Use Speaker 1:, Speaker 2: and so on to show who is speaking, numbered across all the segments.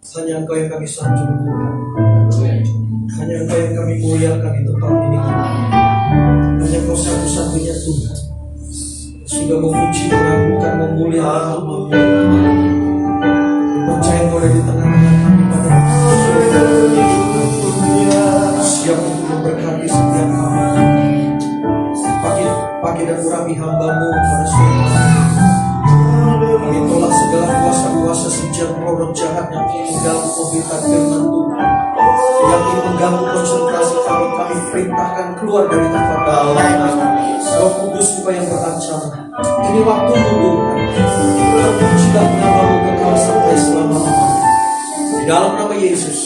Speaker 1: Hanya Engkau yang kami sanjung Tuhan. Hanya Engkau yang kami muliakan di tempat ini. Hanya Engkau satu-satunya Tuhan. Sudah memuji, mengagungkan, memuliakan nama-Mu. Percaya Engkau ada di tengah-tengah kami pada siap untuk memberkati setiap kami. Pagi dan urapi hamba-Mu pada sore hari. Kami tolak segala kuasa-kuasa si roh jahat yang ingin mengganggu pemberitaan firman Tuhan, yang ingin mengganggu konsentrasi kami. Kami perintahkan keluar dari tempat kami. Roh Kudus Tuhan yang berancam, ini waktu-Mu Tuhan. Terpujilah nama-Mu kekal sampai selama-lamanya. Di dalam nama Yesus,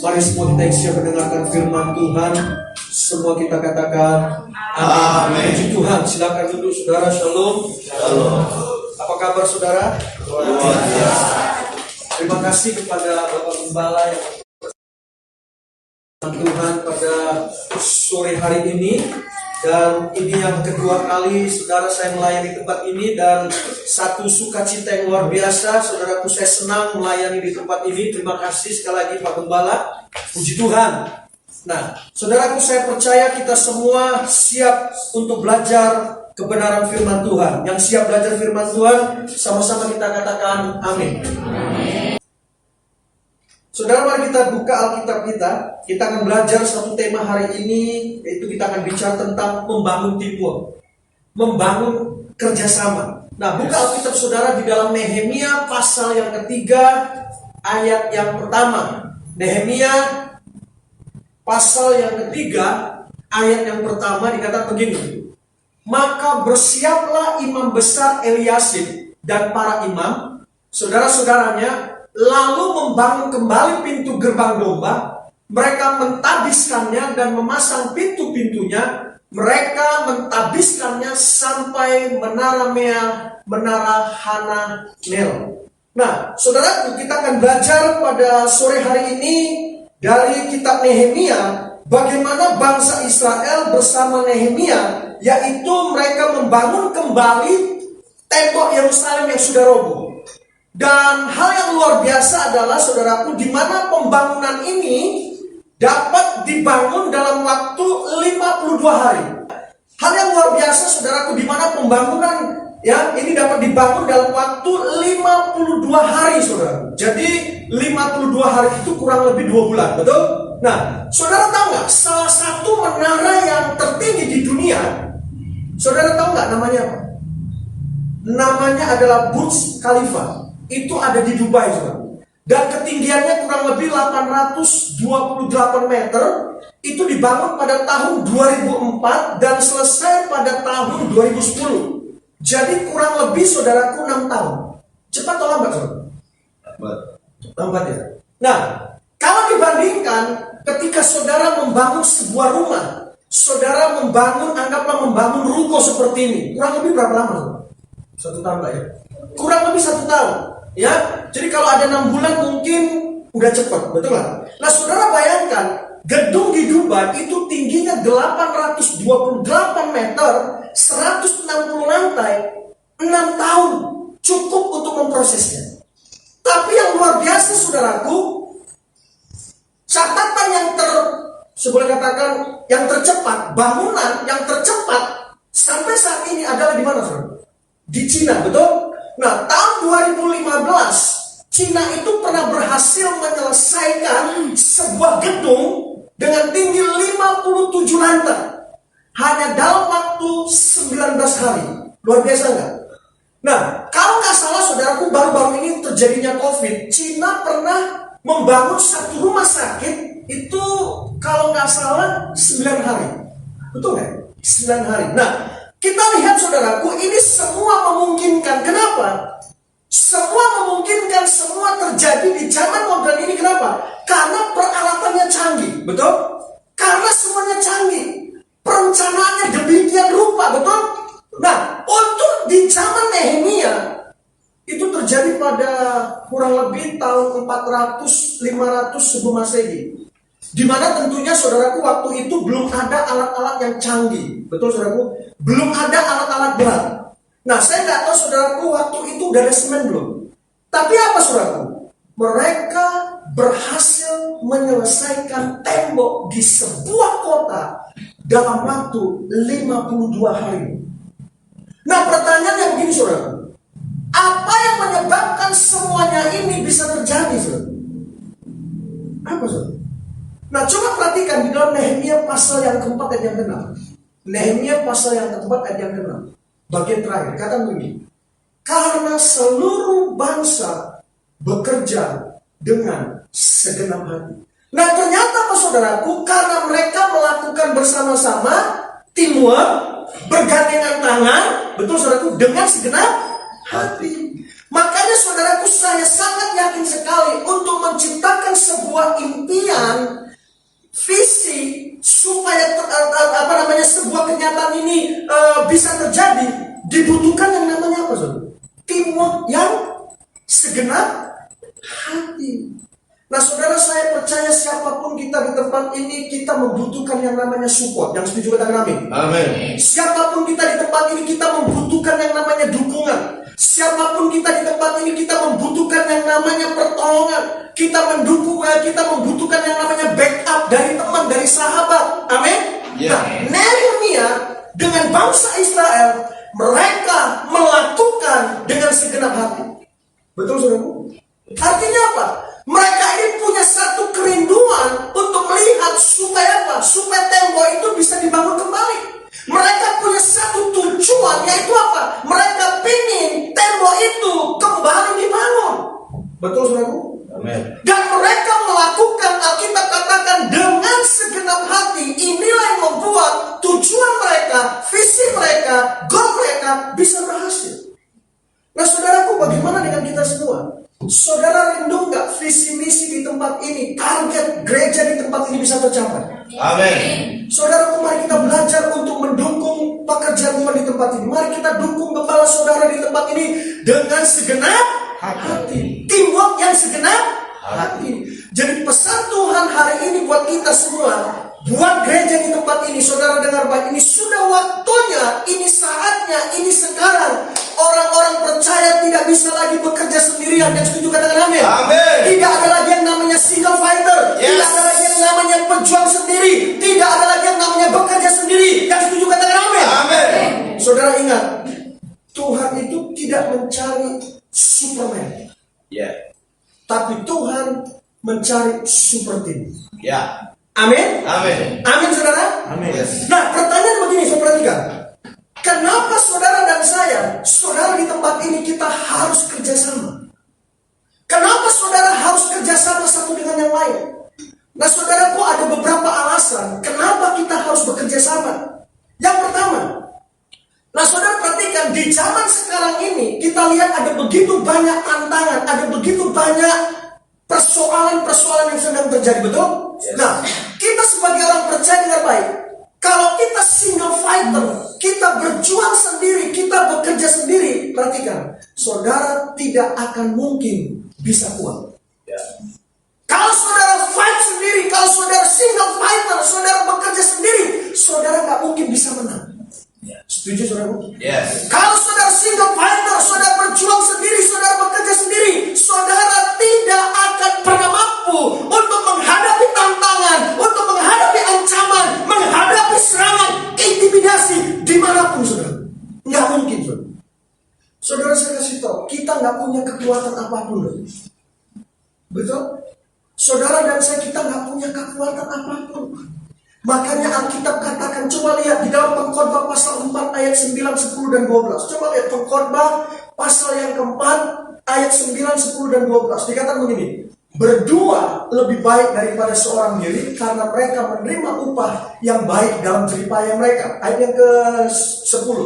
Speaker 1: mari semua kita yang siap mendengarkan firman Tuhan. Semua kita katakan amin. Puji Tuhan. Silakan duduk saudara. Shalom. Shalom. Apa kabar saudara? Luar biasa. Terima kasih kepada Bapak Gembala yang Tuhan pada sore hari ini. Dan ini yang kedua kali saudara saya melayani tempat ini, dan satu sukacita yang luar biasa. Saudaraku, saya senang melayani di tempat ini. Terima kasih sekali lagi Pak Gembala. Puji Tuhan. Nah, saudaraku, saya percaya kita semua siap untuk belajar kebenaran firman Tuhan. Yang siap belajar firman Tuhan, sama-sama kita katakan amin. Amin. Saudara, mari kita buka Alkitab kita. Kita akan belajar satu tema hari ini, yaitu kita akan bicara tentang membangun teamwork, membangun kerjasama. Nah, buka Alkitab saudara di dalam Nehemia pasal yang ketiga, ayat yang pertama. Nehemia pasal yang ketiga, ayat yang pertama dikatakan begini. Maka bersiaplah imam besar Eliasib dan para imam, saudara-saudaranya, lalu membangun kembali pintu gerbang domba. Mereka mentabiskannya dan memasang pintu-pintunya. Mereka mentabiskannya sampai menara Mea, menara Hananel. Nah, saudara, kita akan belajar pada sore hari ini dari kitab Nehemia, bagaimana bangsa Israel bersama Nehemia, yaitu mereka membangun kembali tembok Yerusalem yang sudah roboh. Dan hal yang luar biasa adalah saudaraku, di mana pembangunan ini dapat dibangun dalam waktu 52 hari. Hal yang luar biasa saudaraku, di mana pembangunan ini dapat dibangun dalam waktu 52 hari saudaraku. Jadi 52 hari itu kurang lebih 2 bulan, betul? Nah, saudara tahu nggak, salah satu menara yang tertinggi di dunia, saudara tahu nggak namanya apa? Namanya adalah Burj Khalifa. Itu ada di Dubai, saudara. Dan ketinggiannya kurang lebih 828 meter. Itu dibangun pada tahun 2004 dan selesai pada tahun 2010. Jadi kurang lebih saudaraku 6 tahun. Cepat atau lambat, saudara? Lambat ya. Nah, kalau dibandingkan ketika saudara membangun sebuah rumah, saudara anggaplah membangun ruko seperti ini, kurang lebih berapa lama? 1 tahun lah ya. Kurang lebih 1 tahun. Ya, jadi kalau ada 6 bulan mungkin udah cepat, betul lah. Nah, saudara bayangkan, gedung di Dubai itu tingginya 828 meter, 160 lantai, 6 tahun cukup untuk memprosesnya. Tapi yang luar biasa saudaraku, catatan boleh katakan yang tercepat, bangunan yang tercepat sampai saat ini adalah di mana, saudara? Di Cina, betul? Nah, tahun 2015 Cina itu pernah berhasil menyelesaikan sebuah gedung dengan tinggi 57 lantai hanya dalam waktu 19 hari. Luar biasa nggak? Nah, kalau nggak salah saudaraku, baru-baru ini terjadinya COVID, Cina pernah membangun satu rumah sakit itu kalau nggak salah 9 hari. Betul nggak? 9 hari. Nah, kita lihat saudaraku, ini semua memungkinkan. Kenapa? Semua memungkinkan, semua terjadi di zaman modern ini. Kenapa? Karena peralatannya canggih, betul? Karena semuanya canggih, perencanaannya demikian rupa, betul? Nah, untuk di zaman Nehemia itu terjadi pada kurang lebih tahun 400-500 sebelum Masehi. Di mana tentunya saudaraku waktu itu belum ada alat-alat yang canggih. Betul saudaraku? Belum ada alat-alat berat. Nah, saya nggak tahu saudaraku waktu itu udah ada semen belum. Tapi apa saudaraku? Mereka berhasil menyelesaikan tembok di sebuah kota dalam waktu 52 hari. Nah, pertanyaannya begini, saudara. Apa yang menyebabkan semuanya ini bisa terjadi, saudara? Apa, saudara? Nah, coba perhatikan di dalam Nehemia pasal yang keempat ayat yang ke-6. Nehemia pasal yang keempat ayat yang ke-6. Bagian terakhir, kata begini. Karena seluruh bangsa bekerja dengan segenap hati. Nah, ternyata Pak Saudaraku, karena mereka melakukan bersama-sama, teamwork, bergandengan tangan, betul Saudaraku, dengan segenap hati. Makanya Saudaraku, saya sangat yakin sekali untuk menciptakan sebuah impian, visi, supaya sebuah kenyataan ini bisa terjadi, dibutuhkan yang namanya apa, Saudara? Teamwork yang segenap hati. Nah, saudara, saya percaya siapapun kita di tempat ini, kita membutuhkan yang namanya support. Yang setuju katakan amin. Amin. Siapapun kita di tempat ini, kita membutuhkan yang namanya dukungan. Siapapun kita di tempat ini, kita membutuhkan yang namanya pertolongan. Kita membutuhkan yang namanya backup dari teman, dari sahabat. Amin. Yeah. Nah, Nehemia dengan bangsa Israel, mereka melakukan dengan segenap hati. Betul, saudara? Artinya apa? Mereka ini punya satu kerinduan untuk melihat supaya apa? Supaya tembok itu bisa dibangun kembali. Mereka punya satu tujuan, yaitu apa? Mereka ingin tembok itu kembali dibangun. Betul, saudara? Amin. Dan mereka melakukan, Alkitab katakan, dengan segenap hati. Inilah yang membuat tujuan mereka, visi mereka, goal mereka bisa berhasil. Nah, saudaraku, bagaimana dengan kita semua? Saudara rindu nggak visi misi di tempat ini, target gereja di tempat ini bisa tercapai? Amin. Saudaraku, mari kita belajar untuk mendukung pekerjaan Tuhan di tempat ini. Mari kita dukung kepala saudara di tempat ini dengan segenap hati. Teamwork yang segenap hati. Jadi pesan Tuhan hari ini buat kita semua, buat gereja di tempat ini, saudara dengar baik, ini sudah waktunya, ini saatnya, ini sekarang. Orang-orang percaya tidak bisa lagi bekerja sendirian. Yang setuju katakan amin. Amin. Tidak ada lagi yang namanya single fighter. Yes. Tidak ada lagi yang namanya pejuang sendiri. Tidak ada lagi yang namanya bekerja sendiri. Yang setuju katakan amin. Amin. Saudara ingat, Tuhan itu tidak mencari Superman. Yeah. Tapi Tuhan mencari super team. Yeah. Amin. Amin. Amin, saudara. Amin. Yes. Nah, pertanyaan begini, saya perhatikan. Kenapa saudara dan saya, saudara di tempat ini kita harus kerjasama? Kenapa saudara harus kerjasama satu dengan yang lain? Nah, saudaraku, ada beberapa alasan kenapa kita harus bekerja sama. Yang pertama, nah saudara perhatikan, di zaman sekarang ini kita lihat ada begitu banyak tantangan, ada begitu banyak persoalan-persoalan yang sedang terjadi, betul? Yes. Nah, kita sebagai orang percaya dengan baik, kalau kita single fighter, kita berjuang sendiri, kita bekerja sendiri, perhatikan, saudara tidak akan mungkin bisa kuat. Yeah. Kalau saudara fight sendiri, kalau saudara single fighter, saudara bekerja sendiri, saudara nggak mungkin bisa menang. Yeah. Setuju, saudara? Yes. Kalau saudara single fighter, saudara berjuang sendiri, saudara bekerja sendiri, saudara tidak akan pernah mampu untuk menghadapi tantangan, untuk menghadapi ancaman, menghadapi serangan, intimidasi dimanapun, saudara. Nggak mungkin, saudara. Saudara, saya kasih tahu, kita nggak punya kekuatan apapun. Betul? Saudara dan saya, kita nggak punya kekuatan apapun. Makanya Alkitab katakan, coba lihat di dalam Pengkhotbah pasal 4 ayat 9, 10 dan 12. Coba lihat Pengkhotbah pasal yang keempat ayat 9, 10 dan 12. Dikatakan begini, berdua lebih baik daripada seorang diri, karena mereka menerima upah yang baik dalam jerih payah mereka. Ayat yang ke-10.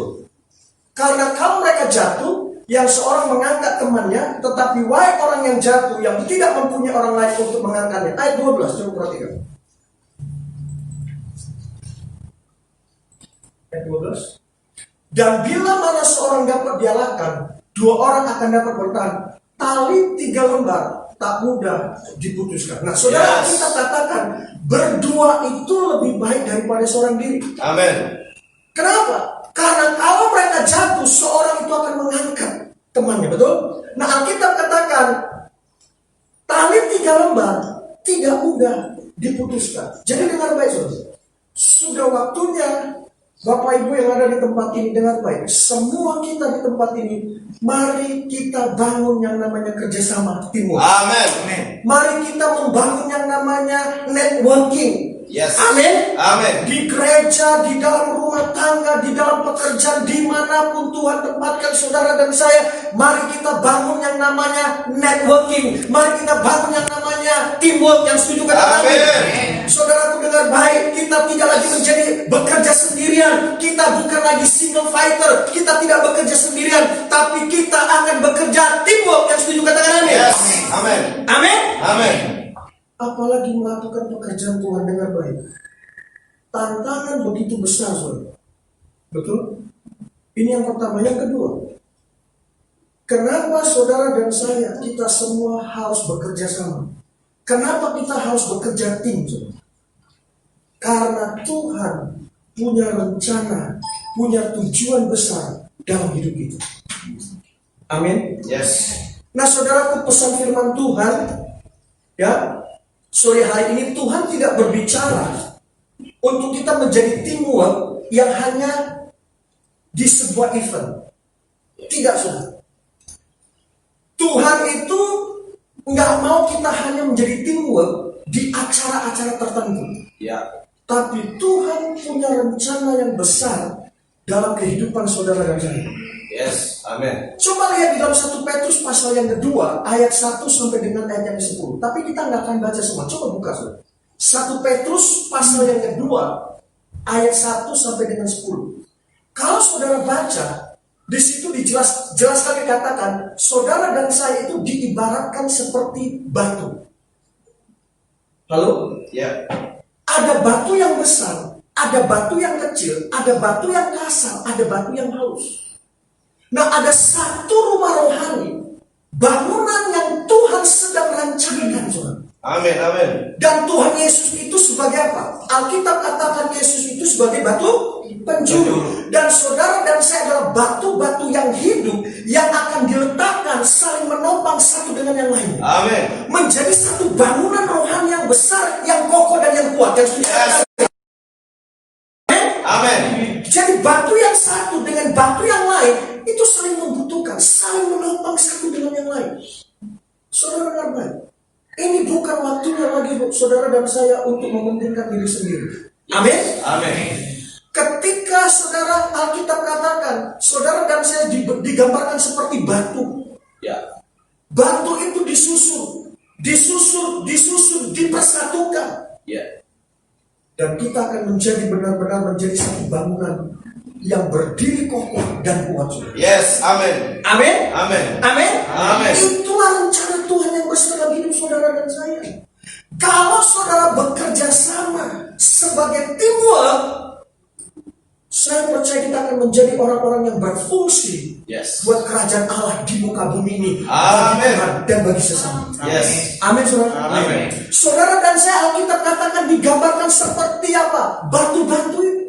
Speaker 1: Karena kalau mereka jatuh, yang seorang mengangkat temannya, tetapi wahai orang yang jatuh, yang tidak mempunyai orang lain untuk mengangkatnya. Ayat 12, coba perhatikan. Ayat 12. Dan bila mana seorang dapat dialahkan, dua orang akan dapat bertahan. Tali 3 lembar tak mudah diputuskan. Nah, saudara, yes, kita katakan berdua itu lebih baik daripada seorang diri. Amin. Kenapa? Karena kalau mereka jatuh, seorang itu akan mengangkat temannya, betul? Nah, Alkitab katakan lembar tidak mudah diputuskan. Jadi dengar baik saudara. Sudah waktunya Bapak Ibu yang ada di tempat ini dengar baik. Semua kita di tempat ini, mari kita bangun yang namanya kerjasama timur.
Speaker 2: Amin.
Speaker 1: Mari kita membangun yang namanya networking.
Speaker 2: Yes.
Speaker 1: Amin.
Speaker 2: Amin.
Speaker 1: Di gereja, di dalam rumah tangga, di dalam pekerjaan, dimanapun Tuhan tempatkan saudara dan saya, mari kita bangun yang namanya networking. Mari kita bangun yang namanya teamwork. Yang setuju kata
Speaker 2: Amin.
Speaker 1: Saudaraku dengar baik, kita tidak lagi menjadi bekerja sendirian. Kita bukan lagi single fighter. Kita tidak bekerja sendirian, tapi kita akan bekerja teamwork. Yang setuju katakan amin.
Speaker 2: Yes. Amin.
Speaker 1: Amin.
Speaker 2: Amin.
Speaker 1: Apalagi melakukan pekerjaan Tuhan dengan baik. Tantangan begitu besar, saudara. Betul? Ini yang pertama. Yang kedua, kenapa saudara dan saya, kita semua harus bekerja sama? Kenapa kita harus bekerja tim, saudara? Karena Tuhan punya rencana, punya tujuan besar dalam hidup kita. Amin.
Speaker 2: Yes.
Speaker 1: Nah, saudaraku, pesan firman Tuhan, ya, sore hari ini Tuhan tidak berbicara untuk kita menjadi teamwork yang hanya di sebuah event. Tidak, saudara. Tuhan itu nggak mau kita hanya menjadi teamwork di acara-acara tertentu.
Speaker 2: Ya.
Speaker 1: Tapi Tuhan punya rencana yang besar dalam kehidupan saudara dan saya.
Speaker 2: Yes. Amin.
Speaker 1: Coba lihat di dalam 1 Petrus pasal yang kedua, ayat 1 sampai dengan ayat yang 10. Tapi kita nggak akan baca semua. Coba buka, saudara. 1 Petrus pasal yang kedua, ayat 1 sampai dengan 10. Kalau saudara baca, di situ jelas dikatakan, saudara dan saya itu diibaratkan seperti batu. Halo?
Speaker 2: Ya.
Speaker 1: Ada batu yang besar, ada batu yang kecil, ada batu yang kasar, ada batu yang halus. Nah, ada satu rumah rohani, bangunan yang Tuhan sedang rancangkan, saudara.
Speaker 2: Amin. Amin.
Speaker 1: Dan Tuhan Yesus itu sebagai apa? Alkitab katakan Yesus itu sebagai batu penjuru. Dan saudara dan saya adalah batu-batu yang hidup, yang akan diletakkan saling menopang satu dengan yang lain.
Speaker 2: Amin.
Speaker 1: Menjadi satu bangunan rohani yang besar, yang kokoh dan yang kuat. Yang
Speaker 2: Yes. Amin.
Speaker 1: Jadi batu yang satu dengan batu yang lain itu saling membutuhkan, saling menopang satu dengan yang lain. Saudara dengar baik. Ini bukan waktunya lagi saudara dan saya untuk mementingkan diri sendiri. Amin.
Speaker 2: Amin.
Speaker 1: Ketika saudara, Alkitab katakan saudara dan saya digambarkan seperti batu.
Speaker 2: Ya.
Speaker 1: Batu itu disusun, dipersatukan.
Speaker 2: Ya.
Speaker 1: Dan kita akan menjadi benar-benar menjadi satu bangunan yang berdiri kokoh dan kuat.
Speaker 2: Yes. Amin.
Speaker 1: Amin.
Speaker 2: Amin.
Speaker 1: Amin.
Speaker 2: Amin.
Speaker 1: Itulah rencana Tuhan yang besar dalam hidup saudara dan saya. Kalau saudara bekerja sama sebagai teamwork, saya percaya kita akan menjadi orang-orang yang berfungsi
Speaker 2: Yes.
Speaker 1: buat kerajaan Allah di muka bumi ini.
Speaker 2: Amin.
Speaker 1: Bagi Tuhan dan bagi sesama.
Speaker 2: Yes.
Speaker 1: Amin, saudara.
Speaker 2: Amin.
Speaker 1: Saudara dan saya, Alkitab katakan digambarkan seperti apa? Batu-batu itu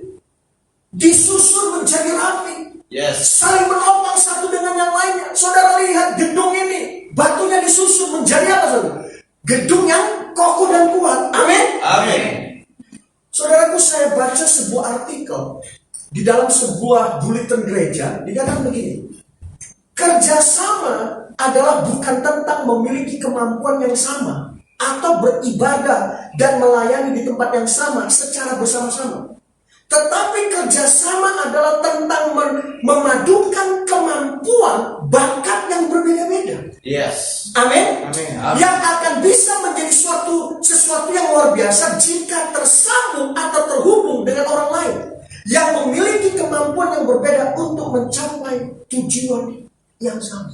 Speaker 1: disusun menjadi rapi,
Speaker 2: Yes.
Speaker 1: saling menopang satu dengan yang lainnya. Saudara lihat gedung ini, batunya disusun menjadi apa, saudara? Gedung yang kokoh dan kuat. Amin.
Speaker 2: Amin.
Speaker 1: Saudaraku, saya baca sebuah artikel di dalam sebuah bulletin gereja, dikatakan begini: kerjasama adalah bukan tentang memiliki kemampuan yang sama atau beribadah dan melayani di tempat yang sama secara bersama-sama. Tetapi kerjasama adalah tentang memadukan kemampuan bakat yang berbeda-beda.
Speaker 2: Yes.
Speaker 1: Amin.
Speaker 2: Amin.
Speaker 1: Yang akan bisa menjadi sesuatu yang luar biasa jika tersambung atau terhubung dengan orang lain yang memiliki kemampuan yang berbeda untuk mencapai tujuan yang sama.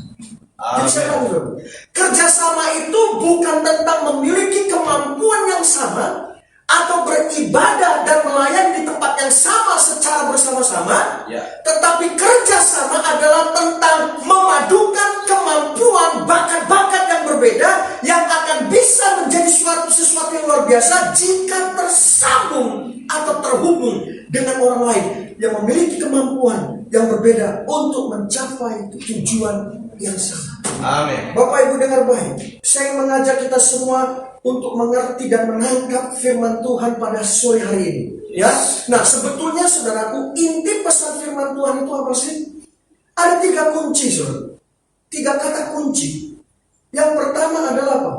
Speaker 1: Jadi saya katakan, kerjasama itu bukan tentang memiliki kemampuan yang sama atau beribadah dan melayani di tempat yang sama secara bersama-sama, tetapi kerjasama adalah tentang memadukan kemampuan bakat-bakat yang berbeda yang akan bisa menjadi sesuatu yang luar biasa jika tersambung atau terhubung dengan orang lain yang memiliki kemampuan yang berbeda untuk mencapai tujuan yang sama.
Speaker 2: Amin.
Speaker 1: Bapak Ibu dengar baik, saya mengajak kita semua untuk mengerti dan menangkap firman Tuhan pada sore hari ini. Ya, nah sebetulnya saudaraku, inti pesan firman Tuhan itu apa sih? Ada 3 kunci, saudara. 3 kata kunci. Yang pertama adalah apa?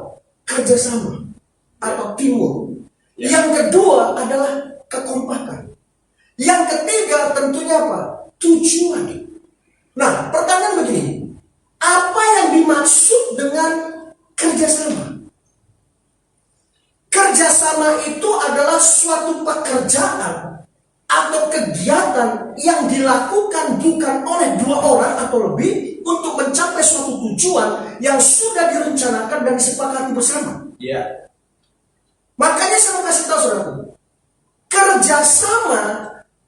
Speaker 1: Kerjasama atau teamwork. Yang kedua adalah kekompakan. Yang ketiga tentunya apa? Tujuan. Nah, pertanyaan begini. Apa yang dimaksud dengan kerjasama? Kerjasama itu adalah suatu pekerjaan atau kegiatan yang dilakukan bukan oleh 2 orang atau lebih untuk mencapai suatu tujuan yang sudah direncanakan dan disepakati bersama.
Speaker 2: Ya.
Speaker 1: Makanya saya mau kasih tahu saudaraku, kerjasama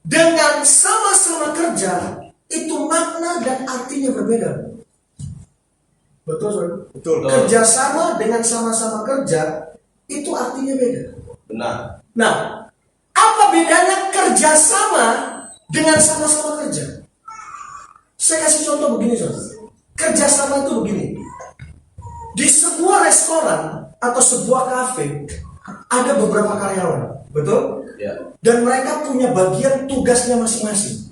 Speaker 1: dengan sama-sama kerja itu makna dan artinya berbeda. Betul, saudara?
Speaker 2: Betul.
Speaker 1: Kerjasama dengan sama-sama kerja itu artinya beda.
Speaker 2: Benar.
Speaker 1: Nah, apa bedanya kerjasama dengan sama-sama kerja? Saya kasih contoh begini, saudara. Kerjasama itu begini. Di sebuah restoran atau sebuah kafe ada beberapa karyawan, betul?
Speaker 2: Ya.
Speaker 1: Dan mereka punya bagian tugasnya masing-masing.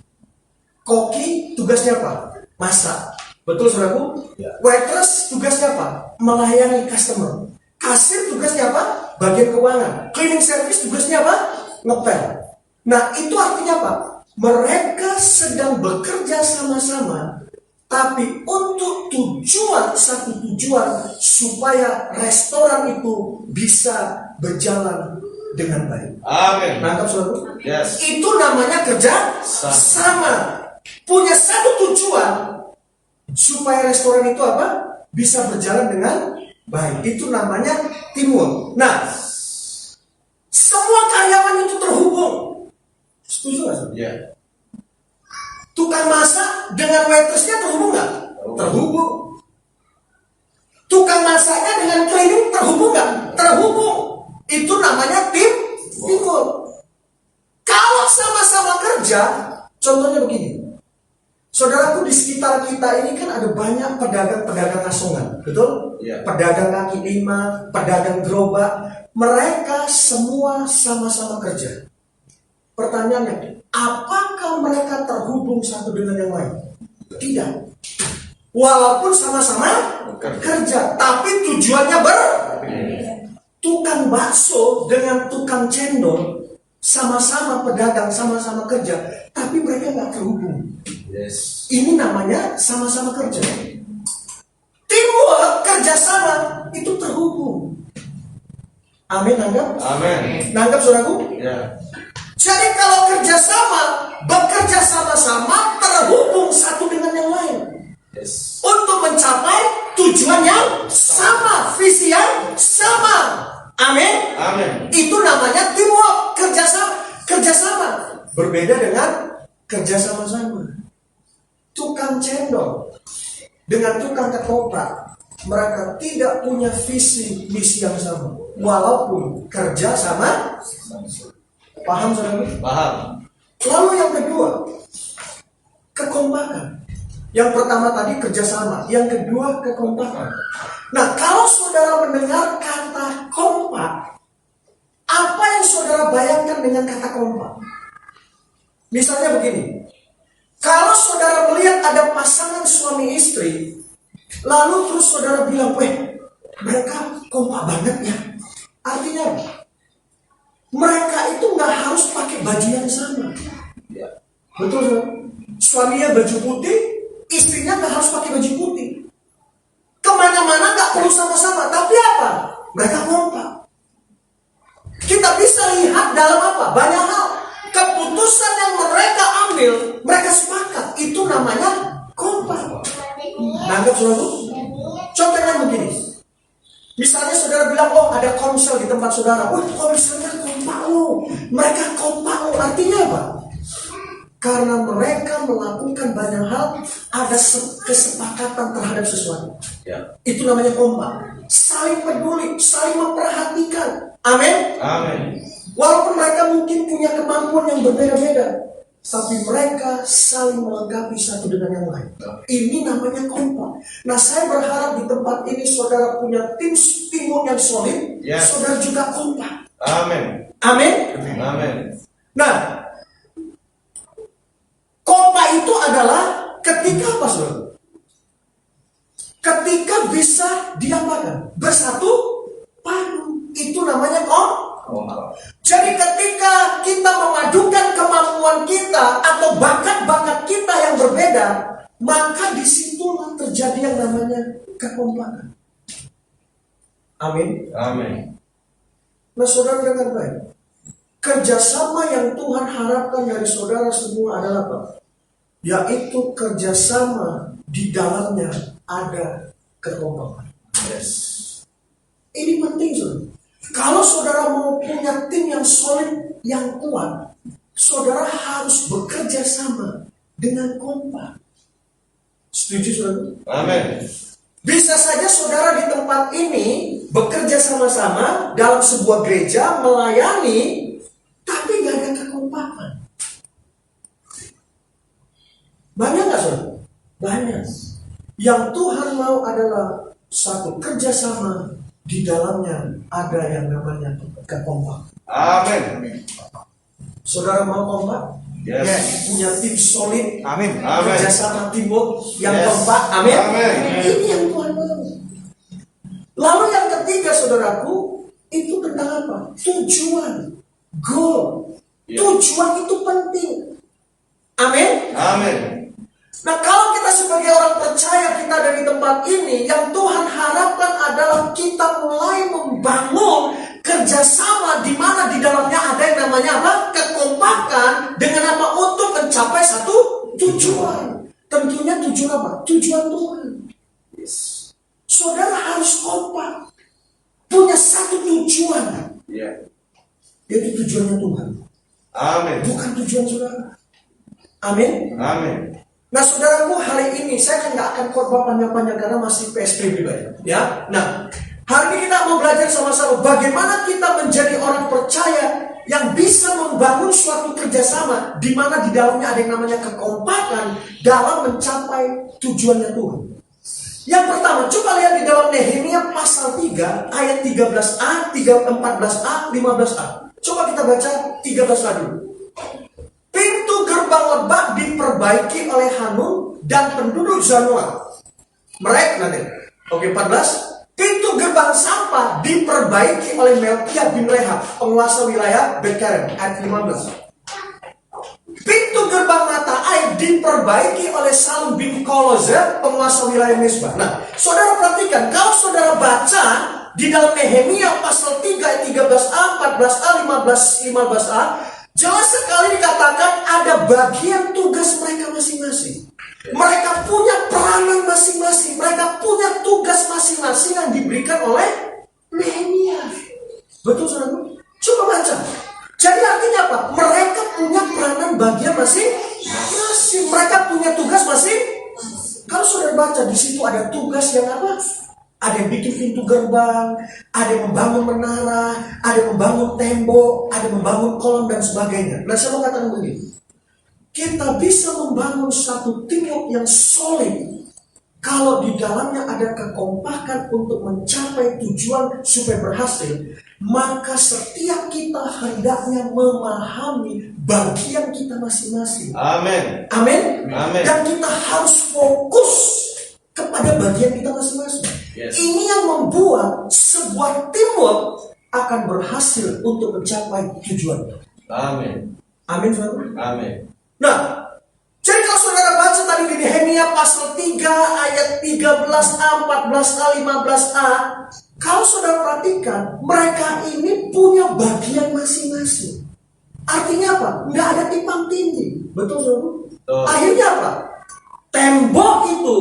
Speaker 1: Koki tugasnya apa? Masak. Betul, saudaraku?
Speaker 2: Ya.
Speaker 1: Waitress tugasnya apa? Melayani customer. Kasir tugasnya apa? Bagian keuangan. Cleaning service tugasnya apa? Ngepel. Nah, itu artinya apa? Mereka sedang bekerja sama-sama, tapi untuk satu tujuan supaya restoran itu bisa berjalan dengan baik.
Speaker 2: Amin.
Speaker 1: Nangkap, saudara?
Speaker 2: Yes.
Speaker 1: Itu namanya kerja sama. Punya satu tujuan supaya restoran itu apa? Bisa berjalan dengan baik. Itu namanya teamwork. Nah, semua karyawan itu terhubung. Setuju nggak, saudara?
Speaker 2: Ya.
Speaker 1: Tukang masak dengan waitressnya terhubung nggak? Terhubung. Tukang masaknya dengan cleaning terhubung nggak? Terhubung. Itu namanya teamwork. Kalau sama-sama kerja, contohnya begini. Saudaraku, di sekitar kita ini kan ada banyak pedagang-pedagang asongan, betul?
Speaker 2: Ya.
Speaker 1: Pedagang kaki lima, pedagang gerobak, mereka semua sama-sama kerja. Pertanyaannya, apakah mereka terhubung satu dengan yang lain? Tidak. Walaupun sama-sama kerja, tapi tujuannya tukang bakso dengan tukang cendol sama-sama pedagang, sama-sama kerja, tapi mereka nggak terhubung.
Speaker 2: Yes.
Speaker 1: Ini namanya sama-sama kerja. Teamwork, kerjasama itu terhubung. Amin, nanggap?
Speaker 2: Amin.
Speaker 1: Nanggap, saudaraku?
Speaker 2: Ya.
Speaker 1: Jadi kalau kerjasama, bekerja sama-sama, terhubung satu dengan yang lain.
Speaker 2: Yes.
Speaker 1: Untuk mencapai tujuan yang sama, visi yang sama. Amin.
Speaker 2: Amin.
Speaker 1: Itu namanya teamwork, kerjasama. Berbeda dengan kerja sama-sama. Tukang cendol dengan tukang ketoprak, mereka tidak punya visi misi yang sama, walaupun kerja sama. Paham, saudara?
Speaker 2: Paham.
Speaker 1: Lalu yang kedua, kekompakan. Yang pertama tadi kerjasama, yang kedua kekompakan. Nah, kalau saudara mendengar kata kompak, apa yang saudara bayangkan dengan kata kompak? Misalnya begini, kalau saudara melihat ada pasangan suami istri, lalu terus saudara bilang, mereka kompak banget ya. Artinya apa? Mereka itu nggak harus pakai baju yang sama.
Speaker 2: Ya.
Speaker 1: Betul, saudara? Suaminya baju putih, istrinya nggak harus pakai baju putih. Kemana-mana nggak perlu sama-sama, tapi apa? Mereka kompak. Kita bisa lihat dalam apa? Banyak hal. Keputusan yang mereka ambil, mereka sepakat. Itu namanya kompak. Nanggap, saudara? Contohnya begini. Misalnya saudara bilang, ada komsel di tempat saudara. Komselnya kompak loh. Mereka kompak loh. Artinya apa? Karena mereka melakukan banyak hal, ada kesepakatan terhadap sesuatu.
Speaker 2: Ya.
Speaker 1: Itu namanya kompak. Saling peduli, saling memperhatikan. Amin.
Speaker 2: Amin.
Speaker 1: Walaupun mereka mungkin punya kemampuan yang berbeda-beda, tapi mereka saling melengkapi satu dengan yang lain. Ini namanya kompak. Nah, saya berharap di tempat ini saudara punya teamwork yang solid.
Speaker 2: Yes.
Speaker 1: Saudara juga kompak.
Speaker 2: Amin.
Speaker 1: Amin.
Speaker 2: Amin.
Speaker 1: Nah, kompak itu adalah ketika apa, saudara? Ketika bisa diapakan? Bersatu padu. Itu namanya kompak. Jadi ketika kita memadukan kemampuan kita atau bakat-bakat kita yang berbeda, maka disitulah terjadi yang namanya kekompakan. Amin.
Speaker 2: Amin.
Speaker 1: Nah, saudara dengar baik. Kerjasama yang Tuhan harapkan dari saudara semua adalah apa? Yaitu kerjasama di dalamnya ada kekompakan.
Speaker 2: Yes.
Speaker 1: Ini penting, saudara. Kalau saudara mau punya tim yang solid, yang kuat, saudara harus bekerja sama dengan kompak. Setuju, saudara?
Speaker 2: Amin.
Speaker 1: Bisa saja saudara di tempat ini bekerja sama-sama dalam sebuah gereja, melayani, tapi gak ada kekompakan. Banyak gak, saudara? Banyak. Yang Tuhan mau adalah satu kerjasama, di dalamnya ada yang namanya kekompakan.
Speaker 2: Amin.
Speaker 1: Saudara mau kompak?
Speaker 2: Yes.
Speaker 1: Punya tim solid.
Speaker 2: Amin. Amin.
Speaker 1: Kerjasama timur yang
Speaker 2: Yes.
Speaker 1: kompak. Amin.
Speaker 2: Amin.
Speaker 1: Ini yang Tuhan mau. Lalu yang ketiga, saudaraku, itu tentang apa? Tujuan, goal.
Speaker 2: Yeah.
Speaker 1: Tujuan itu penting. Amin.
Speaker 2: Amin.
Speaker 1: Nah, kalau kita sebagai orang percaya, kita dari tempat ini, yang Tuhan harapkan adalah kita mulai membangun kerjasama di mana di dalamnya ada yang namanya apa? Kekompakan dengan apa? Untuk mencapai satu tujuan. Tentunya tujuan apa? Tujuan Tuhan.
Speaker 2: Yes.
Speaker 1: Saudara harus kompak, punya satu tujuan,
Speaker 2: Yeah.
Speaker 1: yaitu tujuannya Tuhan,
Speaker 2: Amin.
Speaker 1: bukan tujuan saudara. Amin.
Speaker 2: Amin.
Speaker 1: Nah, saudaraku, hari ini saya kan nggak akan khotbah panjang-panjang karena masih PSBB banyak, ya. Nah, hari ini kita mau belajar sama-sama bagaimana kita menjadi orang percaya yang bisa membangun suatu kerjasama di mana di dalamnya ada yang namanya kekompakan dalam mencapai tujuannya Tuhan. Yang pertama, coba lihat di dalam Nehemia pasal 3 ayat 13a, 14a, 15a. Coba kita baca 13a dulu. Pintu gerbang lebak diperbaiki oleh Hanun dan penduduk Zanoa. Mereka nanti. Oke, 14. Pintu gerbang sampah diperbaiki oleh Melkia bin Rehab, penguasa wilayah Betkarem. Ayat 15. Pintu gerbang mata air diperbaiki oleh Salum bin Kolozer, penguasa wilayah Mesbah. Nah, saudara perhatikan, kalau saudara baca di dalam Nehemia pasal 3 ayat 13a, 14a, 15a, jelas sekali dikatakan ada bagian tugas mereka masing-masing. Mereka punya peranan masing-masing. Mereka punya tugas masing-masing yang diberikan oleh Nehemia. Betul, saudara? Coba baca. Jadi artinya apa? Mereka punya peranan bagian masing-masing. Mereka punya tugas masing. Kalau saudara baca di situ ada tugas yang apa? Ada yang bikin pintu gerbang, ada yang membangun menara, ada yang membangun tembok, ada yang membangun kolom dan sebagainya. Nah, saya mau katakan begini. Kita bisa membangun satu teamwork yang solid kalau di dalamnya ada kekompakan untuk mencapai tujuan supaya berhasil. Maka setiap kita hendaknya memahami bagian kita masing-masing.
Speaker 2: Amin.
Speaker 1: Amin.
Speaker 2: Amin.
Speaker 1: Dan kita harus fokus kepada bagian kita masing-masing.
Speaker 2: Yes.
Speaker 1: Ini yang membuat sebuah teamwork akan berhasil untuk mencapai tujuan.
Speaker 2: Amin.
Speaker 1: Amin, saudara.
Speaker 2: Amin.
Speaker 1: Nah, jadi kalau saudara baca tadi di Nehemia pasal 3 ayat 13a, 14a, 15a, kalau saudara perhatikan, mereka ini punya bagian masing-masing. Artinya apa? Nggak ada timpang tindih. Betul, saudara? Akhirnya apa? Tembok itu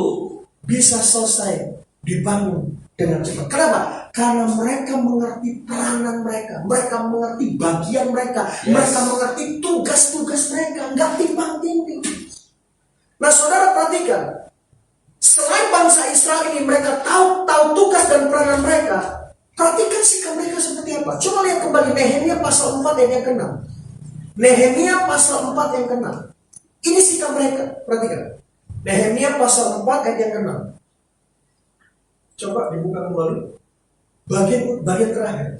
Speaker 1: bisa selesai dibangun dengan cepat. Kenapa? Karena mereka mengerti peranan mereka, mereka mengerti bagian mereka, mereka mengerti tugas-tugas mereka, nggak timpang tindih. Nah, saudara perhatikan, selain bangsa Israel ini mereka tahu tugas dan peranan mereka, perhatikan sikap mereka seperti apa. Coba lihat kembali Nehemia pasal 4 ayat yang ke-6. Nehemia pasal 4 yang ke-6. Ini sikap mereka. Perhatikan. Nehemia pasal 4 ayat yang ke-6. Coba dibuka kembali. Bagian terakhir.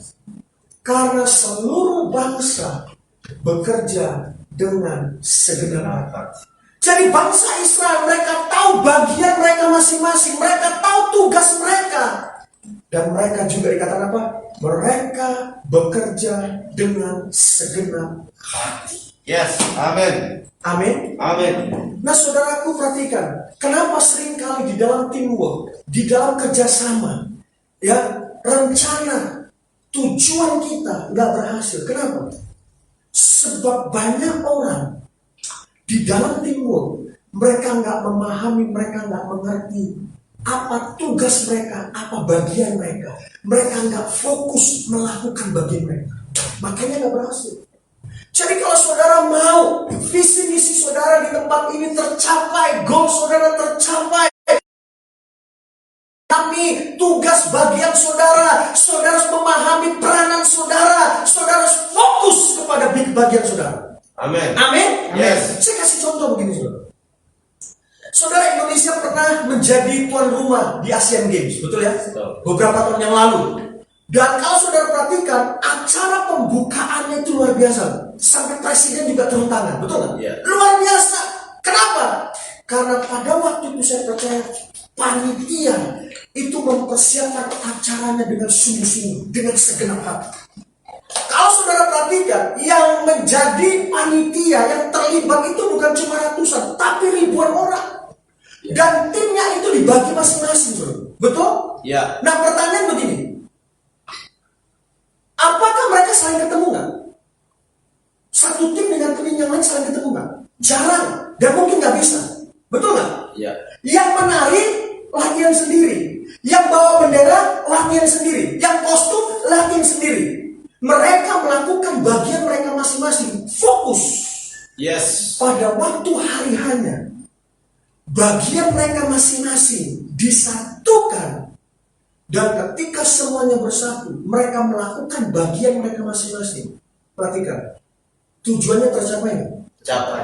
Speaker 1: Karena seluruh bangsa bekerja dengan segenap hati. Jadi bangsa Israel, mereka tahu bagian mereka masing-masing. Mereka tahu tugas mereka. Dan mereka juga dikatakan apa? Mereka bekerja dengan segenap hati.
Speaker 2: Yes. Amin.
Speaker 1: Amin.
Speaker 2: Amin.
Speaker 1: Nah saudaraku perhatikan. Kenapa seringkali di dalam teamwork, di dalam kerjasama, ya, rencana, tujuan kita nggak berhasil. Kenapa? Sebab banyak orang di dalam teamwork, mereka nggak memahami, mereka nggak mengerti apa tugas mereka, apa bagian mereka. Mereka nggak fokus melakukan bagian mereka. Makanya nggak berhasil. Jadi kalau saudara mau visi misi saudara di tempat ini tercapai, goal saudara tercapai, tapi tugas bagian saudara, saudara harus memahami peranan saudara, saudara harus fokus kepada bagian saudara.
Speaker 2: Amin.
Speaker 1: Amin.
Speaker 2: Yes.
Speaker 1: Saya kasih contoh begini saudara. Saudara, Indonesia pernah menjadi tuan rumah di Asian Games, betul ya? Beberapa tahun yang lalu. Dan kalau saudara perhatikan, acara pembukaannya itu luar biasa. Sampai presiden juga turun tangan, betul nggak?
Speaker 2: Iya.
Speaker 1: Luar biasa. Kenapa? Karena pada waktu itu saya percaya panitia itu mempersiapkan acaranya dengan sungguh-sungguh, dengan segenap hati. Kalau saudara perhatikan, yang menjadi panitia, yang terlibat itu bukan cuma ratusan, tapi ribuan orang. Dan timnya itu dibagi masing-masing, betul?
Speaker 2: Ya.
Speaker 1: Nah pertanyaan begini, apakah mereka saling ketemu nggak? Satu tim dengan tim yang lain saling ketemu nggak? Jarang, dan mungkin nggak bisa, betul nggak?
Speaker 2: Ya.
Speaker 1: Yang menari latihan sendiri, yang bawa bendera latihan sendiri, yang kostum latihan sendiri. Mereka melakukan bagian mereka masing-masing, fokus.
Speaker 2: Yes.
Speaker 1: Pada waktu hari hanya, bagian mereka masing-masing disatukan. Dan ketika semuanya bersatu, mereka melakukan bagian mereka masing-masing. Perhatikan, tujuannya tercapai nggak?
Speaker 2: Capai.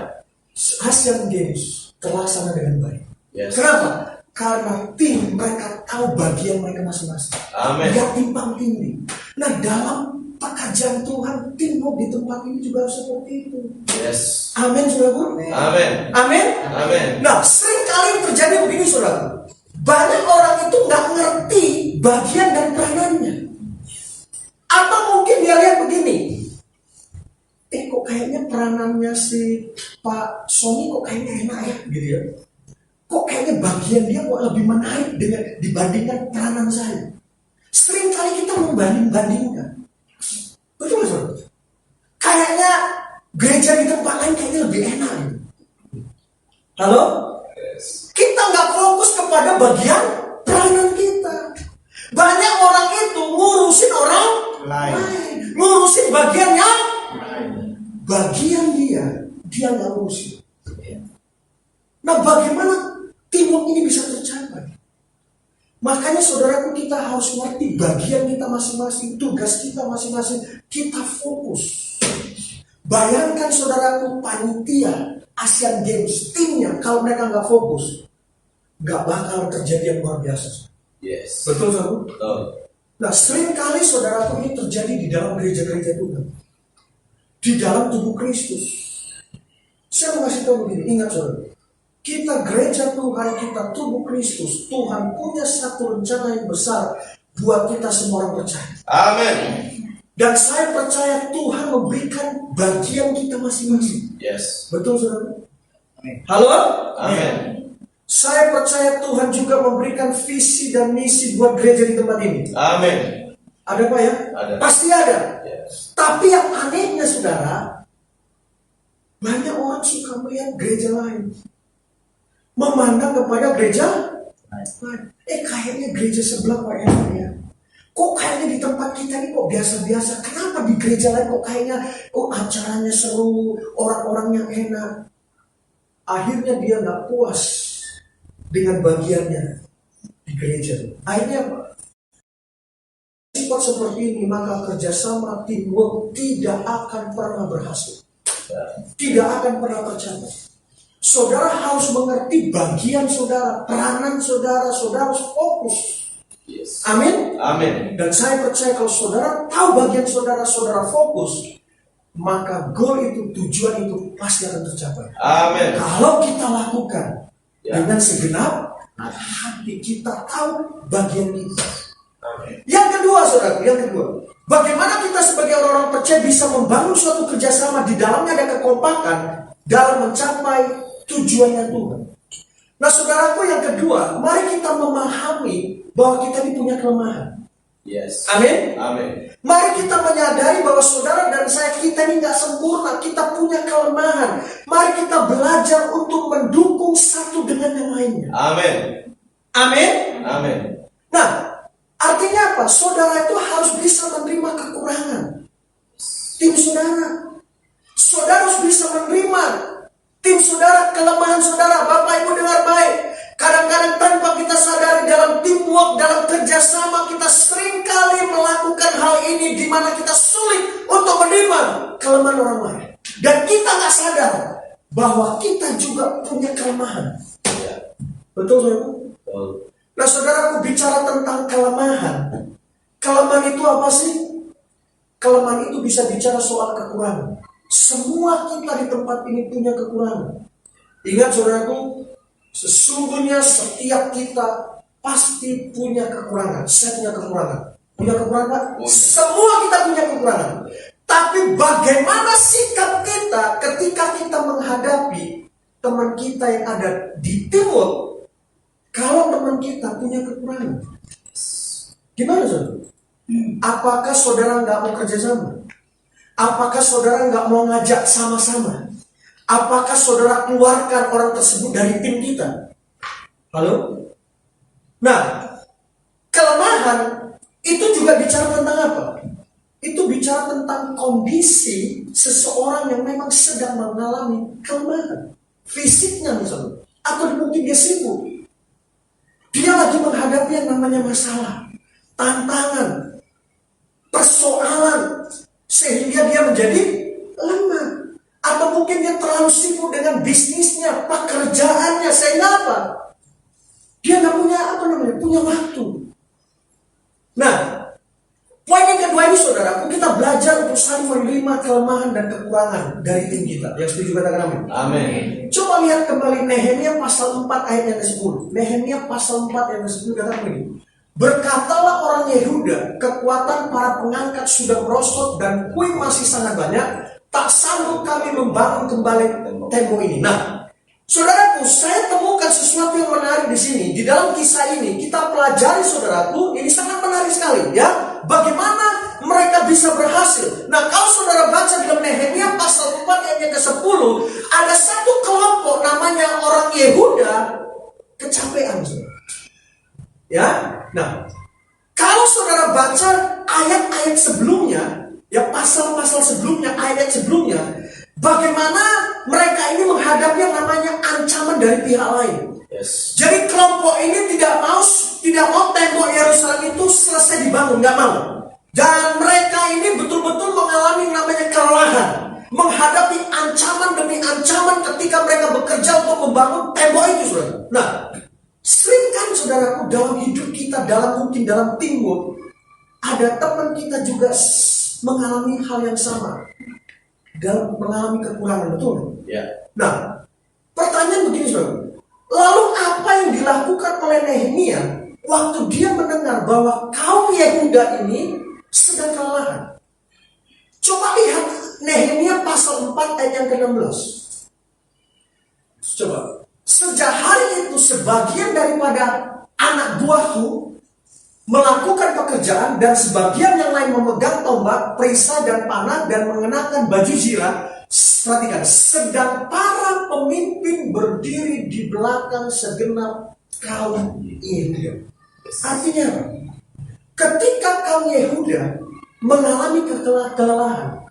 Speaker 1: Asian Games terlaksana dengan baik.
Speaker 2: Yes.
Speaker 1: Kenapa? Karena tim mereka tahu bagian mereka masing-masing.
Speaker 2: Amin.
Speaker 1: Gak timpang tindih. Nah dalam pekerjaan Tuhan, teamwork di tempat ini juga seperti itu.
Speaker 2: Yes.
Speaker 1: Amin, saudara.
Speaker 2: Amin.
Speaker 1: Amin.
Speaker 2: Amin.
Speaker 1: Nah, sering kali terjadi begini, saudara. Banyak orang itu nggak ngerti bagian dan peranannya. Atau mungkin dia lihat begini, kok kayaknya peranannya si Pak Sony kok kayaknya enak ya, gitu ya. Kok kayaknya bagian dia kok lebih menarik dibandingkan peranan saya. Sering kali kita membanding-bandingkan. Betul nggak, saudara? Kayaknya gereja di tempat lain kayaknya lebih enak. Halo?
Speaker 2: Yes.
Speaker 1: Kita nggak fokus kepada bagian peranan kita. Banyak orang itu ngurusin orang lain, ngurusin bagiannya, bagian dia nggak ngurusin. Nah, bagaimana teamwork ini bisa tercapai? Makanya saudaraku, kita harus ngerti bagian kita masing-masing, tugas kita masing-masing, kita fokus. Bayangkan saudaraku, panitia Asian Games, timnya, kalau mereka nggak fokus, nggak bakal terjadi yang luar biasa.
Speaker 2: Yes.
Speaker 1: Betul, saudara?
Speaker 2: Betul.
Speaker 1: Nah, seringkali saudaraku ini terjadi di dalam gereja-gereja Tuhan, di dalam tubuh Kristus. Saya mau kasih tahu begini, ingat saudara, kita gereja Tuhan, kita tubuh Kristus, Tuhan punya satu rencana yang besar buat kita semua orang percaya.
Speaker 2: Amin.
Speaker 1: Dan saya percaya Tuhan memberikan bagian kita masing-masing.
Speaker 2: Yes.
Speaker 1: Betul, saudara? Halo?
Speaker 2: Amin.
Speaker 1: Saya percaya Tuhan juga memberikan visi dan misi buat gereja di tempat ini.
Speaker 2: Amin.
Speaker 1: Ada Pak ya?
Speaker 2: Ada.
Speaker 1: Pasti ada.
Speaker 2: Yes.
Speaker 1: Tapi yang anehnya saudara, banyak orang suka melihat gereja lain, memandang kepada gereja lain. Kayaknya gereja sebelah kok enak ya. Kok kayaknya di tempat kita ini kok biasa-biasa. Kenapa di gereja lain kok kayaknya acaranya seru, orang-orangnya enak. Akhirnya dia nggak puas dengan bagiannya di gereja. Akhirnya apa? Sifat seperti ini, maka kerjasama teamwork tidak akan pernah berhasil, tidak akan pernah tercapai. saudara harus mengerti bagian saudara, peranan saudara, saudara harus fokus.
Speaker 2: Yes.
Speaker 1: Amin.
Speaker 2: Amen.
Speaker 1: Dan saya percaya kalau saudara tahu bagian saudara, saudara fokus, maka goal itu, tujuan itu pasti akan tercapai.
Speaker 2: Amen.
Speaker 1: Kalau kita lakukan dengan segenap hati, kita tahu bagian kita.
Speaker 2: Amen.
Speaker 1: Yang kedua, saudara, yang kedua, bagaimana kita sebagai orang-orang percaya bisa membangun suatu kerjasama di dalamnya ada kekompakan dalam mencapai tujuannya Tuhan. Nah, saudaraku, yang kedua, mari kita memahami bahwa kita ini punya kelemahan.
Speaker 2: Yes.
Speaker 1: Amin.
Speaker 2: Amen.
Speaker 1: Mari kita menyadari bahwa saudara dan saya, kita ini nggak sempurna, kita punya kelemahan. Mari kita belajar untuk mendukung satu dengan yang lainnya.
Speaker 2: Amen.
Speaker 1: Amin.
Speaker 2: Amen.
Speaker 1: Nah, artinya apa? Saudara itu harus bisa menerima kekurangan tim saudara. Saudara harus bisa menerima tim saudara, kelemahan saudara. Bapak Ibu dengar baik. Kadang-kadang tanpa kita sadari dalam teamwork, dalam kerjasama, kita seringkali melakukan hal ini di mana kita sulit untuk menerima kelemahan orang lain. Dan kita nggak sadar bahwa kita juga punya kelemahan.
Speaker 2: Ya.
Speaker 1: Betul, saudara?
Speaker 2: Betul.
Speaker 1: Nah, saudaraku, bicara tentang kelemahan. Kelemahan itu apa sih? Kelemahan itu bisa bicara soal kekurangan. Semua kita di tempat ini punya kekurangan. Ingat, saudaraku, sesungguhnya setiap kita pasti punya kekurangan. Saya punya kekurangan. Punya kekurangan? Semua kita punya kekurangan. Tapi bagaimana sikap kita ketika kita menghadapi teman kita yang ada di timur? Kalau teman kita punya kekurangan, gimana, saudara? Apakah saudara nggak mau kerjasama? Apakah saudara nggak mau ngajak sama-sama? Apakah saudara keluarkan orang tersebut dari tim kita? Halo? Nah, kelemahan itu juga bicara tentang apa? Itu bicara tentang kondisi seseorang yang memang sedang mengalami kelemahan. Fisiknya misalnya. Atau mungkin dia sibuk. Dia lagi menghadapi yang namanya masalah, tantangan, persoalan, sehingga dia menjadi lemah. Atau mungkin dia terlalu sibuk dengan bisnisnya, pekerjaannya, sehingga apa? Dia nggak punya waktu. Nah, poin yang kedua ini, saudara, kita belajar untuk saling menerima kelemahan dan kekurangan dari tim kita. Yang setuju katakan amin.
Speaker 2: Amin.
Speaker 1: Coba lihat kembali Nehemia pasal 4 ayat yang ke-10. Nehemia pasal 4 ayat yang ke-10 katakan begini. Berkatalah orang Yehuda, kekuatan para pengangkat sudah merosot dan puing masih sangat banyak. Tak sanggup kami membangun kembali tembok ini. Nah, saudaraku, saya temukan sesuatu yang menarik di sini. Di dalam kisah ini kita pelajari, saudaraku, ini sangat menarik sekali, ya. Bagaimana mereka bisa berhasil? Nah, kalau saudara baca dalam Nehemia pasal 4 ayat yang ke-10, ada satu kelompok namanya orang Yehuda kecapean, saudara. Ya, nah, kalau saudara baca ayat-ayat sebelumnya, ya pasal-pasal sebelumnya, ayat sebelumnya, bagaimana mereka ini menghadapi yang namanya ancaman dari pihak lain.
Speaker 2: Yes.
Speaker 1: Jadi kelompok ini tidak mau tembok Yerusalem itu selesai dibangun, nggak mau. Dan mereka ini betul-betul mengalami yang namanya kelelahan, menghadapi ancaman demi ancaman ketika mereka bekerja untuk membangun tembok itu, saudara. Nah, seringkali, saudaraku, dalam hidup kita, mungkin dalam timur, ada teman kita juga mengalami hal yang sama, dalam mengalami kekurangan, betul?
Speaker 2: Ya.
Speaker 1: Nah, pertanyaan begini, saudara. Lalu apa yang dilakukan oleh Nehemia waktu dia mendengar bahwa kaum Yehuda ini sedang kelelahan? Coba lihat Nehemia pasal 4 ayat yang ke-16. Coba. Sejak hari itu sebagian daripada anak buahku melakukan pekerjaan dan sebagian yang lain memegang tombak, perisai dan panah dan mengenakan baju zirah. Perhatikan, sedang para pemimpin berdiri di belakang segenap kaum Yehuda. Artinya apa? Ketika kaum Yehuda mengalami kelelahan,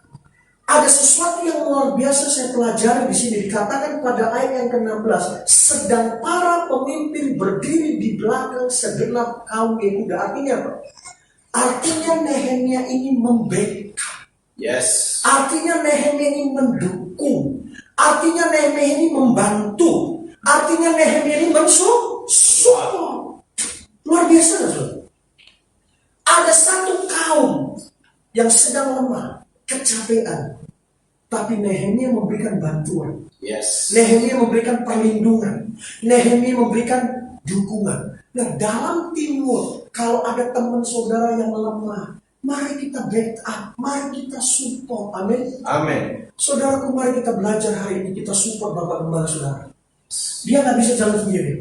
Speaker 1: ada sesuatu yang luar biasa saya pelajari di sini. Dikatakan pada ayat yang ke-16, sedang para pemimpin berdiri di belakang segenap kaum Yehuda. Artinya apa? Artinya Nehemia ini membackup.
Speaker 2: Yes.
Speaker 1: Artinya Nehemia ini mendukung. Artinya Nehemia ini membantu. Artinya Nehemia ini mensupport. Luar biasa kan, saudara? Ada satu kaum yang sedang lemah, kecapean, tapi Nehemia memberikan bantuan.
Speaker 2: Yes.
Speaker 1: Nehemia memberikan perlindungan. Nehemia memberikan dukungan. Nah, dalam teamwork, kalau ada teman saudara yang lemah, mari kita backup, mari kita support. Amin.
Speaker 2: Amin.
Speaker 1: Saudaraku, mari kita belajar hari ini, kita support Bapak Gembala saudara. Dia nggak bisa jalan sendiri.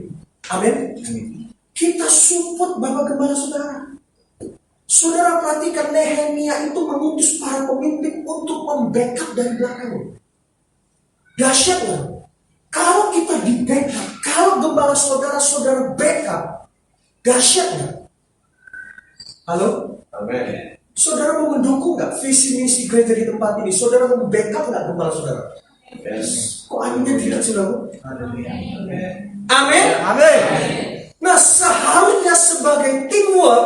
Speaker 1: Amin. Kita support Bapak Gembala saudara. Saudara perhatikan, Nehemia itu mengutus para pemimpin untuk membackup dari belakang. Dahsyat kan? Kalau kita di backup, kalau gembala saudara-saudara backup, dahsyat kan? Halo?
Speaker 2: Amin.
Speaker 1: Saudara mau mendukung nggak visi misi gereja di tempat ini? Saudara mau backup nggak gembala saudara?
Speaker 2: Yes.
Speaker 1: Kok aminnya tidak, saudara? Amin.
Speaker 2: Amin.
Speaker 1: Nah, seharusnya sebagai teamwork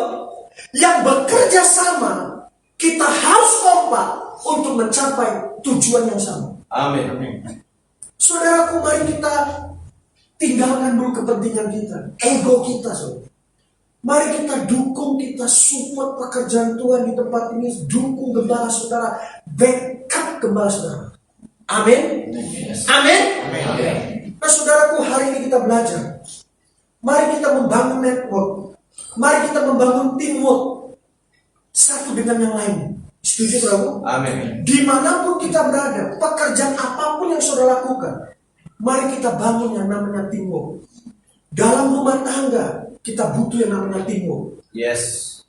Speaker 1: yang bekerja sama, kita harus kompak untuk mencapai tujuan yang sama.
Speaker 2: Amin.
Speaker 1: Saudaraku, mari kita tinggalkan dulu kepentingan kita, ego kita, saudara. Mari kita dukung, kita support pekerjaan Tuhan di tempat ini, dukung gembala saudara, backup gembala saudara. Amin. Amin. Nah, saudaraku, hari ini kita belajar. Mari kita membangun network. Mari kita membangun teamwork satu dengan yang lain. Setuju, saudaraku?
Speaker 2: Amin.
Speaker 1: Dimanapun kita berada, pekerjaan apapun yang saudara lakukan, mari kita bangun yang namanya teamwork. Dalam rumah tangga, kita butuh yang namanya teamwork.
Speaker 2: Yes.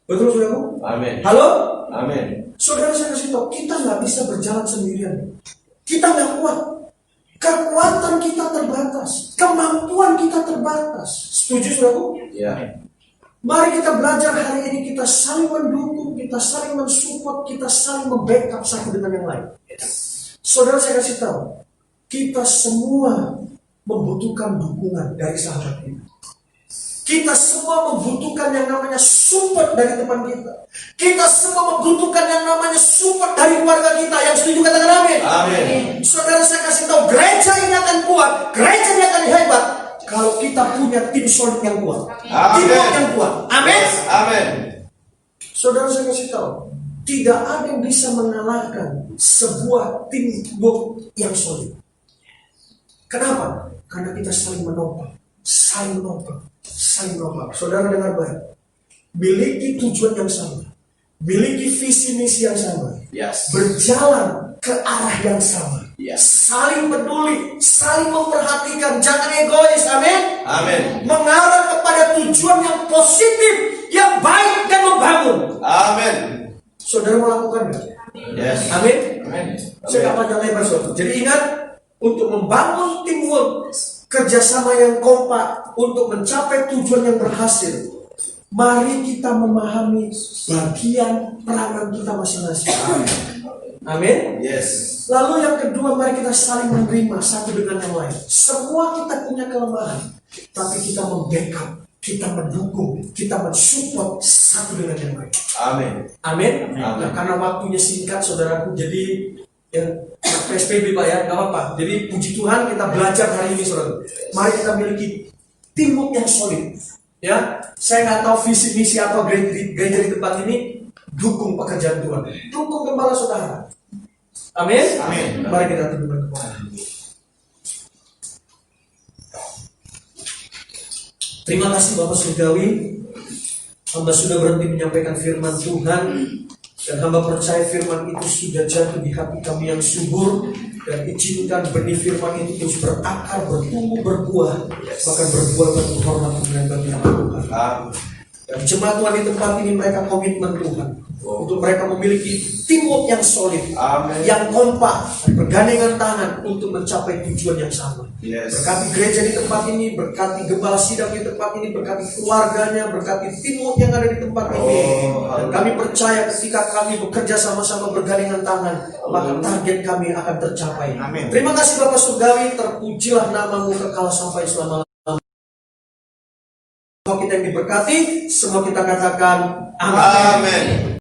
Speaker 1: Betul, saudaraku?
Speaker 2: Amin.
Speaker 1: Halo?
Speaker 2: Amin.
Speaker 1: Saudara, saya kasih tahu, kita nggak bisa berjalan sendirian. Kita nggak kuat. Kekuatan kita terbatas. Kemampuan kita terbatas. Setuju, saudaraku?
Speaker 2: Ya.
Speaker 1: Mari kita belajar hari ini, kita saling mendukung, kita saling mensupport, kita saling membackup satu dengan yang lain. Saudara, saya kasih tahu, kita semua membutuhkan dukungan dari sahabat kita. Kita semua membutuhkan yang namanya support dari teman kita. Kita semua membutuhkan yang namanya support dari keluarga kita. Yang setuju katakan amin.
Speaker 2: Amin.
Speaker 1: Saudara, saya kasih tahu, gereja ini akan kuat, gereja ini akan hebat kalau kita punya tim solid yang kuat.
Speaker 2: Amin.
Speaker 1: Tim yang kuat. Amin.
Speaker 2: Amin.
Speaker 1: Saudara, saya kasih tahu, tidak ada yang bisa mengalahkan sebuah tim yang solid. Kenapa? Karena kita saling menopang, saling menopang, saling menopang. Saudara dengar baik, miliki tujuan yang sama, miliki visi misi yang sama,
Speaker 2: Yes.
Speaker 1: berjalan ke arah yang sama,
Speaker 2: Yes.
Speaker 1: saling peduli, saling memperhatikan, jangan egois. Amin.
Speaker 2: Amin.
Speaker 1: Mengarah kepada tujuan yang positif, yang baik dan membangun.
Speaker 2: Amin.
Speaker 1: Saudara melakukan nggak?
Speaker 2: Yes.
Speaker 1: Amin.
Speaker 2: Amin.
Speaker 1: Saya nggak panjang lebar, saudara. Jadi ingat, untuk membangun teamwork, kerjasama yang kompak, untuk mencapai tujuan yang berhasil, mari kita memahami bagian peranan kita masing-masing. Amin.
Speaker 2: Yes.
Speaker 1: Lalu yang kedua, mari kita saling menerima satu dengan yang lain. Semua kita punya kelemahan, tapi kita membackup, kita mendukung, kita mensupport satu dengan yang lain.
Speaker 2: Amin.
Speaker 1: Amin.
Speaker 2: Amin.
Speaker 1: Nah, karena waktunya singkat, saudaraku, jadi ya, PSBB Pak ya, nggak apa-apa. Jadi puji Tuhan kita belajar hari ini, saudara. Mari kita miliki teamwork yang solid. Ya, saya nggak tahu visi misi atau gereja di tempat ini, dukung pekerjaan Tuhan, dukung gembala saudara. Amin.
Speaker 2: Amin.
Speaker 1: Mari kita tundukkan kepala. Terima kasih Bapak Surgawi, hamba sudah berhenti menyampaikan firman Tuhan, dan hamba percaya firman itu sudah jatuh di hati kami yang subur, dan izinkan benih firman itu terus berakar, bertumbuh, berbuah, bahkan berbuah bagi hormat dan bagi nama Tuhan. Dan jemaat Tuhan di tempat ini, mereka komitmen Tuhan untuk mereka memiliki teamwork yang solid,
Speaker 2: Amin.
Speaker 1: yang kompak, bergandengan tangan untuk mencapai tujuan yang sama.
Speaker 2: Yes.
Speaker 1: Berkati gereja di tempat ini, berkati gembala sidang di tempat ini, berkati keluarganya, berkati teamwork yang ada di tempat ini. Dan kami percaya ketika kami bekerja sama-sama bergandengan tangan, maka target kami akan tercapai.
Speaker 2: Amin.
Speaker 1: Terima kasih Bapak Surgawi, terpujilah namamu kekal sampai selama-lamanya. Semua kita yang diberkati, semua kita katakan amin.
Speaker 2: Amin.